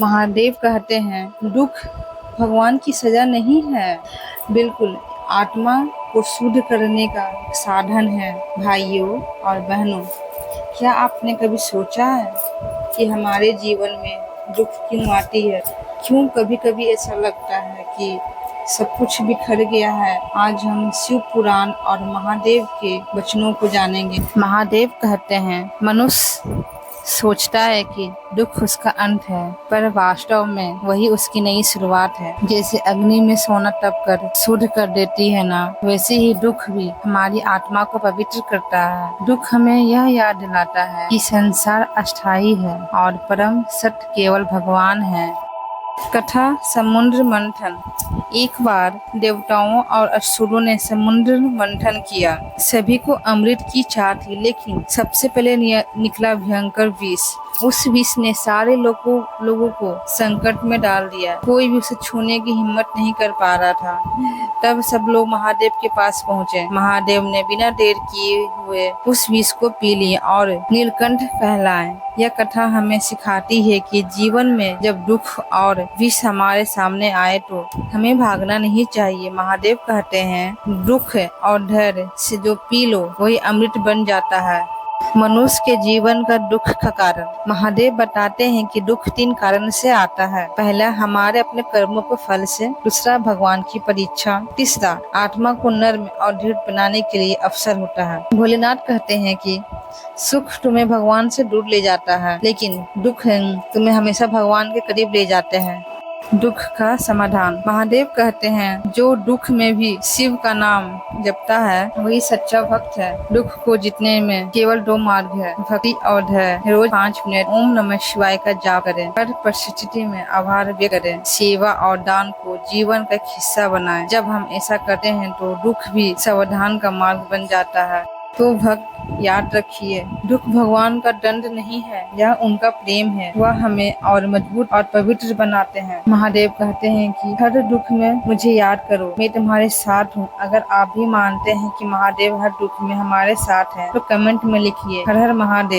महादेव कहते हैं दुख भगवान की सजा नहीं है, बिल्कुल आत्मा को शुद्ध करने का साधन है। भाइयों और बहनों, क्या आपने कभी सोचा है कि हमारे जीवन में दुख क्यों आती है? क्यों कभी कभी ऐसा लगता है कि सब कुछ बिखर गया है? आज हम शिव पुराण और महादेव के वचनों को जानेंगे। महादेव कहते हैं मनुष्य सोचता है कि दुख उसका अंत है, पर वास्तव में वही उसकी नई शुरुआत है। जैसे अग्नि में सोना तप कर शुद्ध कर देती है ना, वैसे ही दुख भी हमारी आत्मा को पवित्र करता है। दुख हमें यह याद दिलाता है कि संसार अस्थायी है और परम सत्य केवल भगवान है। कथा समुद्र मंथन। एक बार देवताओं और असुरों ने समुद्र मंथन किया। सभी को अमृत की चाह थी, लेकिन सबसे पहले निकला भयंकर विष। उस विष ने सारे लोगों को संकट में डाल दिया। कोई भी उसे छूने की हिम्मत नहीं कर पा रहा था। तब सब लोग महादेव के पास पहुँचे। महादेव ने बिना देर किए हुए उस विष को पी लिया और नीलकंठ कहलाए। यह कथा हमें सिखाती है कि जीवन में जब दुख और विष हमारे सामने आए तो हमें भागना नहीं चाहिए। महादेव कहते हैं दुख और धैर्य से जो पी लो वही अमृत बन जाता है। मनुष्य के जीवन का दुख का कारण। महादेव बताते हैं कि दुख 3 कारण से आता है। पहला हमारे अपने कर्मों के फल से, दूसरा भगवान की परीक्षा, तीसरा आत्मा को नर्म और दृढ़ बनाने के लिए अवसर होता है। भोलेनाथ कहते हैं कि सुख तुम्हें भगवान से दूर ले जाता है, लेकिन दुख तुम्हें हमेशा भगवान के करीब ले जाते हैं। दुख का समाधान। महादेव कहते हैं जो दुख में भी शिव का नाम जपता है वही सच्चा भक्त है। दुख को जीतने में केवल 2 मार्ग है, भक्ति और धैर्य। रोज 5 मिनट ओम नमः शिवाय का जाप करें। हर परिस्थिति में आभार व्यक्त करें। सेवा और दान को जीवन का एक हिस्सा बनाएं। जब हम ऐसा करते हैं तो दुख भी सावधान का मार्ग बन जाता है। तो भक्त याद रखिए, दुख भगवान का दंड नहीं है, यह उनका प्रेम है। वह हमें और मजबूत और पवित्र बनाते हैं। महादेव कहते हैं कि हर दुख में मुझे याद करो, मैं तुम्हारे साथ हूँ। अगर आप भी मानते हैं कि महादेव हर दुख में हमारे साथ हैं, तो कमेंट में लिखिए हर हर महादेव।